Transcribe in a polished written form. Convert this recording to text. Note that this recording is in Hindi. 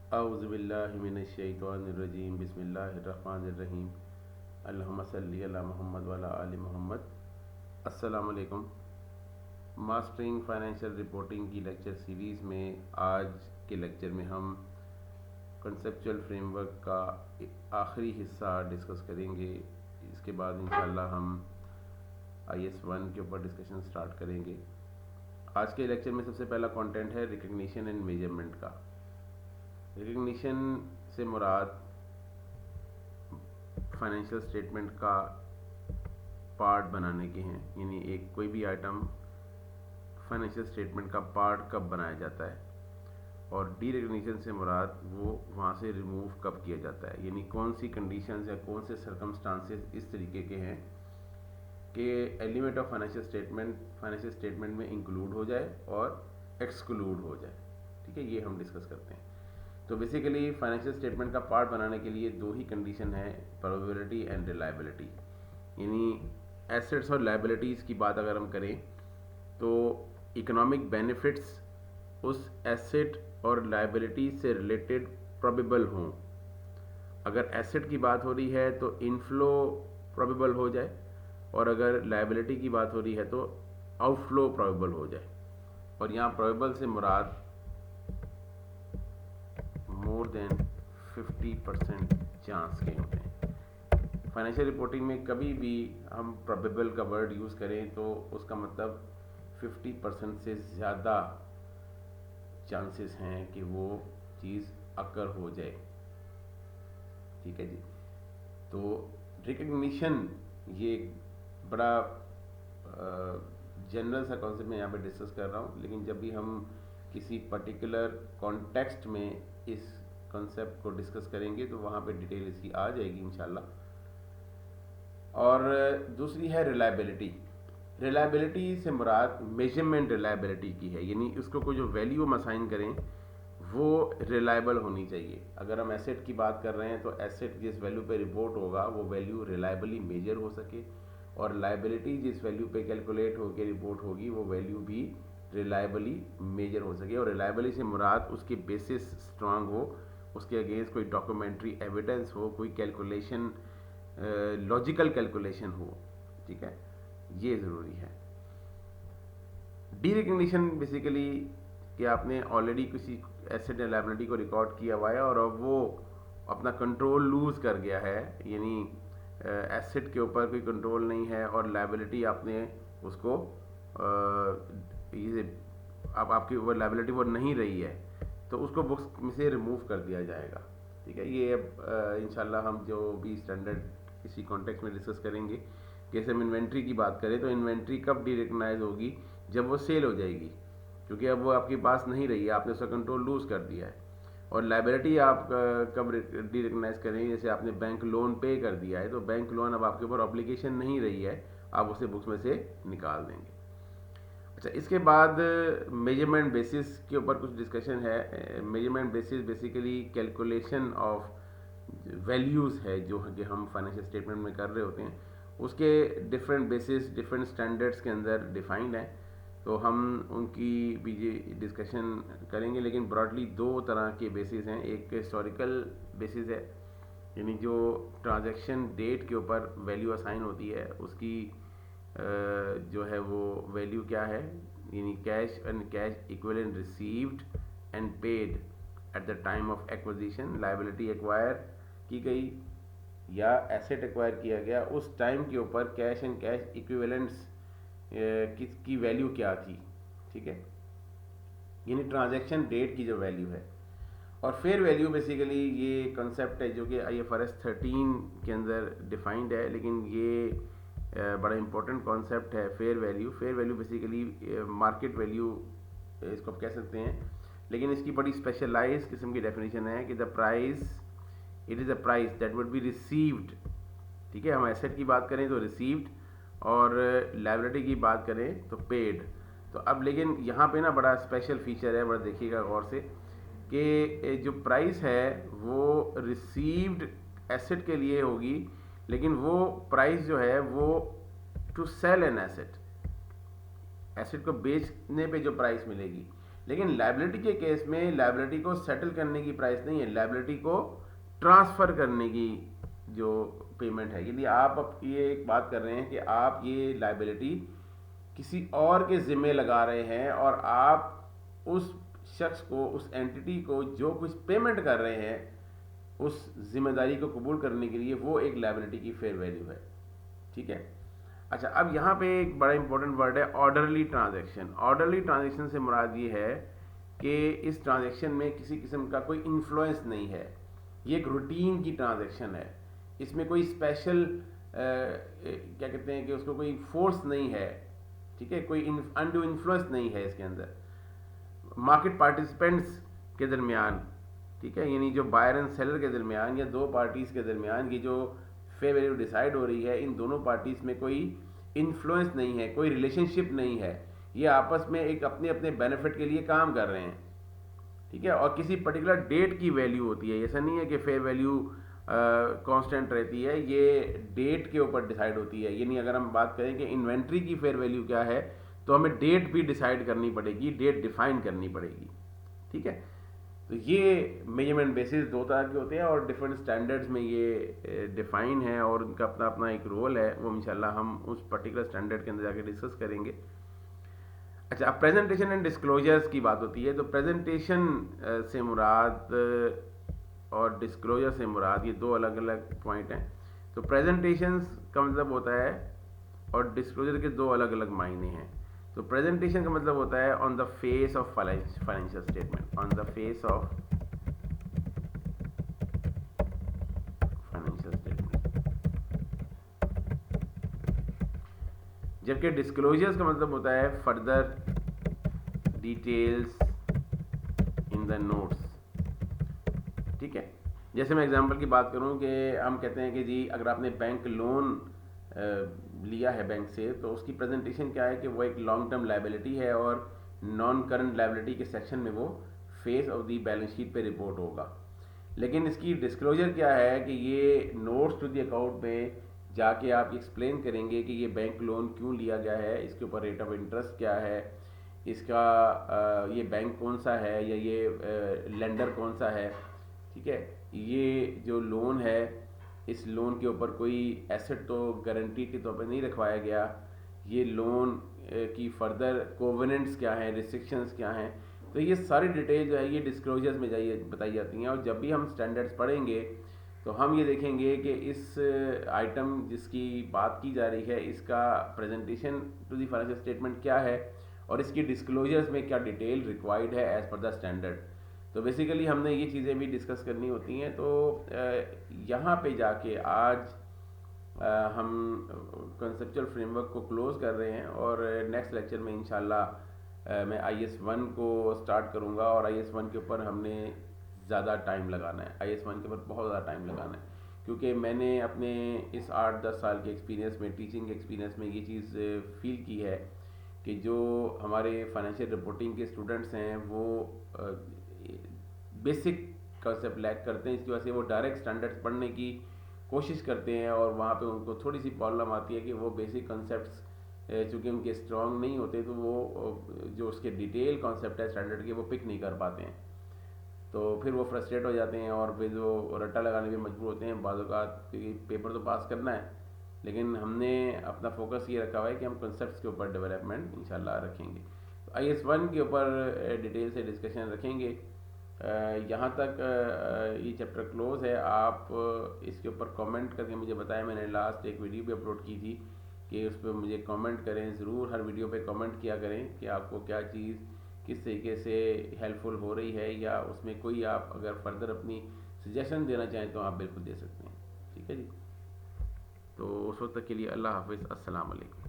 औज़ुबिल्लाहिमिनश्शैतानिर्रजीम बिस्मिल्लाहिर्रहमानिर्रहीम अल्लाहुम्मा सल्लि अला मुहम्मद व अला आलि मुहम्मद। अस्सलाम वालेकुम। मास्टरिंग फाइनेंशियल रिपोर्टिंग की लेक्चर सीरीज़ में आज के लेक्चर में हम कंसेप्चुअल फ्रेमवर्क का आखिरी हिस्सा डिस्कस करेंगे। इसके बाद इंशाल्लाह हम IS 1 के ऊपर डिस्कशन स्टार्ट करेंगे। आज के लेक्चर में सबसे पहला कंटेंट है रिकग्निशन एंड मेजरमेंट का। रिकग्निशन से मुराद फाइनेंशियल स्टेटमेंट का पार्ट बनाने के हैं, यानी एक कोई भी आइटम फाइनेंशियल स्टेटमेंट का पार्ट कब बनाया जाता है, और डी रिकग्निशन से मुराद वो वहाँ से रिमूव कब किया जाता है, यानी कौन सी कंडीशंस या कौन से सर्कमस्टांसेस इस तरीके के हैं कि एलिमेंट ऑफ फाइनेंशियल स्टेटमेंट में इंक्लूड हो जाए और एक्सक्लूड हो जाए। ठीक है, ये हम डिस्कस करते हैं। तो बेसिकली फाइनेंशियल स्टेटमेंट का पार्ट बनाने के लिए दो ही कंडीशन है, प्रोबेबिलिटी एंड रिलायबिलिटी। यानी एसेट्स और लायबिलिटीज़ की बात अगर हम करें तो इकोनॉमिक बेनिफिट्स उस एसेट और लायबिलिटी से रिलेटेड प्रोबेबल हों। अगर एसेट की बात हो रही है तो इनफ्लो प्रोबेबल हो जाए, और अगर लायबिलिटी की बात हो रही है तो आउटफ्लो प्रोबेबल हो जाए। और यहाँ प्रोबेबल से मुराद मोर देन 50% चांस के होते हैं। फाइनेंशियल रिपोर्टिंग में कभी भी हम प्रोबेबल का वर्ड यूज़ करें तो उसका मतलब 50% से ज़्यादा चांसेस हैं कि वो चीज़ अकर हो जाए। ठीक है जी। तो रिकग्निशन ये एक बड़ा जनरल सा कॉन्सेप्ट मैं यहाँ पे डिस्कस कर रहा हूँ, लेकिन जब भी हम किसी पर्टिकुलर कॉन्टेक्स्ट में इस कॉन्सेप्ट को डिस्कस करेंगे तो वहाँ पे डिटेल इसकी आ जाएगी इंशाल्लाह। और दूसरी है रिलायबिलिटी। रिलायबिलिटी से मुराद मेजरमेंट रिलायबिलिटी की है, यानी उसको कोई जो वैल्यू हम असाइन करें वो रिलायबल होनी चाहिए। अगर हम एसेट की बात कर रहे हैं तो एसेट जिस वैल्यू पे रिपोर्ट होगा वो वैल्यू रिलायबली मेजर हो सके, और लायबिलिटी जिस वैल्यू पे कैलकुलेट होकर रिपोर्ट होगी वो वैल्यू भी रिलायबली मेजर हो सके। और रिलायबली से मुराद उसके बेसिस स्ट्रांग हो, उसके अगेंस्ट कोई डॉक्यूमेंट्री एविडेंस हो, कोई कैलकुलेशन लॉजिकल कैलकुलेशन हो। ठीक है, ये ज़रूरी है। डी रिकग्निशन बेसिकली कि आपने ऑलरेडी किसी एसेट या लायबिलिटी को रिकॉर्ड किया हुआ है और अब वो अपना कंट्रोल लूज़ कर गया है, यानी एसेट के ऊपर कोई कंट्रोल नहीं है और लायबिलिटी आपने उसको ये अब आपकी वो लायबिलिटी वो नहीं रही है तो उसको बुक्स में से रिमूव कर दिया जाएगा। ठीक है, ये अब इंशाल्लाह हम जो भी स्टैंडर्ड किसी कॉन्टेक्स्ट में डिस्कस करेंगे। जैसे हम इन्वेंट्री की बात करें तो इन्वेंट्री कब डी रिकग्नाइज होगी, जब वो सेल हो जाएगी, क्योंकि अब वो आपके पास नहीं रही है, आपने उसका कंट्रोल लूज़ कर दिया है। और लायबिलिटी आप कब डी रिकग्नाइज करेंगे, जैसे आपने बैंक लोन पे कर दिया है तो बैंक लोन अब आपके ऊपर ऑब्लिगेशन नहीं रही है, आप उसे बुक्स में से निकाल देंगे। अच्छा, इसके बाद मेजरमेंट बेसिस के ऊपर कुछ डिस्कशन है। Measurement basis basically calculation of values है जो कि हम फाइनेंशियल स्टेटमेंट में कर रहे होते हैं, उसके डिफरेंट बेसिस डिफरेंट स्टैंडर्ड्स के अंदर डिफाइंड है, तो हम उनकी भी डिस्कशन करेंगे। लेकिन ब्रॉडली दो तरह के बेसिस हैं। एक हिस्टोरिकल बेसिस है, यानी जो ट्रांजैक्शन डेट के ऊपर वैल्यू असाइन होती है उसकी जो है वो वैल्यू क्या है, यानी cash and cash equivalent received and paid at the time of acquisition. Liability acquire की गई या एसेट एक्वायर किया गया, उस टाइम के ऊपर कैश एंड कैश इक्विवेलेंट्स की वैल्यू क्या थी। ठीक है, यानी ट्रांजैक्शन डेट की जो वैल्यू है। और फेयर वैल्यू बेसिकली ये कॉन्सेप्ट है जो कि IFRS 13 के अंदर डिफाइंड है, लेकिन ये बड़ा इंपॉर्टेंट कॉन्सेप्ट है fair value. Fair value basically market value इसको आप कह सकते हैं, लेकिन इसकी बड़ी स्पेशलाइज किस्म की डेफिनेशन है कि the price, it is a price that would be received. ठीक है, हम एसेट की बात करें तो रिसीव्ड, और लायबिलिटी की बात करें तो पेड। तो अब लेकिन यहाँ पे ना बड़ा स्पेशल फीचर है, बड़ा देखिएगा गौर से, कि जो प्राइस है वो रिसीव्ड एसेट के लिए होगी, लेकिन वो प्राइस जो है वो to sell an asset, asset को बेचने पे जो प्राइस मिलेगी, लेकिन लाइबिलिटी के केस में लाइबिलिटी को सेटल करने की प्राइस नहीं है, लाइबिलिटी को ट्रांसफ़र करने की जो पेमेंट है। यदि आप अब ये एक बात कर रहे हैं कि आप ये लाइबिलिटी किसी और के ज़िम्मे लगा रहे हैं और आप उस शख्स को, उस एंटिटी को जो कुछ पेमेंट कर रहे हैं उस जिम्मेदारी को कबूल करने के लिए, वो एक लाइबिलिटी की फेयर वैल्यू है। ठीक है। अच्छा, अब यहाँ पे एक बड़ा इंपॉर्टेंट वर्ड है ऑर्डरली ट्रांजैक्शन। ऑर्डरली ट्रांजैक्शन से मुराद ये है कि इस ट्रांजैक्शन में किसी किस्म का कोई इन्फ्लुएंस नहीं है, ये एक रूटीन की ट्रांजैक्शन है, इसमें कोई स्पेशल क्या कहते हैं कि उसको कोई फोर्स नहीं है। ठीक है, कोई अनडू इन्फ्लुएंस नहीं है इसके अंदर मार्केट पार्टिसिपेंट्स के दरमियान। ठीक है, यानी जो बायर एंड सेलर के दरमियान या दो पार्टीज़ के दरमियान की जो फेयर वैल्यू डिसाइड हो रही है, इन दोनों पार्टीज़ में कोई इन्फ्लुएंस नहीं है, कोई रिलेशनशिप नहीं है, ये आपस में एक अपने अपने बेनिफिट के लिए काम कर रहे हैं। ठीक है, और किसी पर्टिकुलर डेट की वैल्यू होती है, ऐसा नहीं है कि फेयर वैल्यू कांस्टेंट रहती है, ये डेट के ऊपर डिसाइड होती है। यानी अगर हम बात करें कि इन्वेंट्री की फेयर वैल्यू क्या है, तो हमें डेट भी डिसाइड करनी पड़ेगी, डेट डिफाइन करनी पड़ेगी। ठीक है, तो ये मेजरमेंट बेसिस दो तरह के होते हैं और डिफरेंट स्टैंडर्ड्स में ये डिफाइन है और उनका अपना अपना एक रोल है, वो इंशाल्लाह हम उस पर्टिकुलर स्टैंडर्ड के अंदर जाके डिस्कस करेंगे। अच्छा, अब प्रेजेंटेशन एंड डिस्क्लोजर्स की बात होती है, तो प्रेजेंटेशन से मुराद और डिस्क्लोजर से मुराद ये दो अलग अलग पॉइंट हैं। तो प्रेजेंटेशन का मतलब होता है और डिस्क्लोजर के दो अलग अलग मायने हैं। तो प्रेजेंटेशन का मतलब होता है on the face of financial statement, on the face of financial statement, जबकि डिस्क्लोजर्स का मतलब होता है further details in the notes. ठीक है, जैसे मैं एग्जांपल की बात करूं कि हम कहते हैं कि जी अगर आपने बैंक लोन लिया है बैंक से, तो उसकी प्रेजेंटेशन क्या है कि वो एक लॉन्ग टर्म लाइबिलिटी है और नॉन करंट लाइबिलिटी के सेक्शन में वो face of the balance sheet पे रिपोर्ट होगा। लेकिन इसकी डिस्क्लोजर क्या है कि ये नोट्स टू दी अकाउंट में जाके आप एक्सप्लेन करेंगे कि ये बैंक लोन क्यों लिया गया है, इसके ऊपर रेट ऑफ इंटरेस्ट क्या है, इसका ये बैंक कौन सा है या ये लेंडर कौन सा है। ठीक है, ये जो लोन है, इस लोन के ऊपर कोई एसेट तो गारंटी के तौर पर नहीं रखवाया गया, ये लोन की फर्दर कोवेनेंट्स क्या हैं, रिस्ट्रिक्शंस क्या हैं, तो ये सारी डिटेल जो है ये डिस्क्लोजर्स में जाइए बताई जाती हैं। और जब भी हम स्टैंडर्ड्स पढ़ेंगे तो हम ये देखेंगे कि इस आइटम जिसकी बात की जा रही है इसका presentation to the financial statement क्या है और इसकी डिस्क्लोजर्स में क्या डिटेल रिक्वायर्ड है एज़ पर द स्टैंडर्ड। तो बेसिकली हमने ये चीज़ें भी डिस्कस करनी होती हैं। तो यहाँ पे जाके आज हम कंसेप्चुअल फ्रेमवर्क को क्लोज़ कर रहे हैं और नेक्स्ट लेक्चर में इंशाल्लाह मैं IS1 को स्टार्ट करूँगा और IS1 के ऊपर हमने ज़्यादा टाइम लगाना है, IS1 के ऊपर बहुत ज़्यादा टाइम लगाना है, क्योंकि मैंने अपने इस 8-10 साल के एक्सपीरियंस में, टीचिंग एक्सपीरियंस में ये चीज़ फील की है कि जो हमारे फाइनेंशियल रिपोर्टिंग के स्टूडेंट्स हैं वो बेसिक कंसेप्ट लैक करते हैं। इसकी वजह से वो डायरेक्ट स्टैंडर्ड्स पढ़ने की कोशिश करते हैं और वहाँ पे उनको थोड़ी सी प्रॉब्लम आती है कि वो बेसिक कॉन्सेप्ट्स चूँकि उनके स्ट्रॉन्ग नहीं होते तो वो जो उसके डिटेल कॉन्सेप्ट है स्टैंडर्ड के वो पिक नहीं कर पाते हैं, तो फिर वो फ्रस्ट्रेट हो जाते हैं और फिर वो रट्टा लगाने में मजबूर होते हैं बाज़ औक़ात, क्योंकि पेपर तो पास करना है। लेकिन हमने अपना फोकस ये रखा हुआ है कि हम कॉन्सेप्ट्स के ऊपर डेवलपमेंट इंशाल्लाह रखेंगे। तो IS1 के ऊपर डिटेल से डिस्कशन रखेंगे। यहाँ तक ये चैप्टर क्लोज़ है। आप इसके ऊपर कमेंट करके मुझे बताएं। मैंने लास्ट एक वीडियो भी अपलोड की थी कि उस पर मुझे कमेंट करें ज़रूर, हर वीडियो पे कमेंट किया करें कि आपको क्या चीज़ किस तरीके से हेल्पफुल हो रही है, या उसमें कोई आप अगर फर्दर अपनी सजेशन देना चाहें तो आप बिल्कुल दे सकते हैं। ठीक है जी, तो उस वक्त तक के लिए अल्लाह हाफ़िज़, अस्सलाम वालेकुम।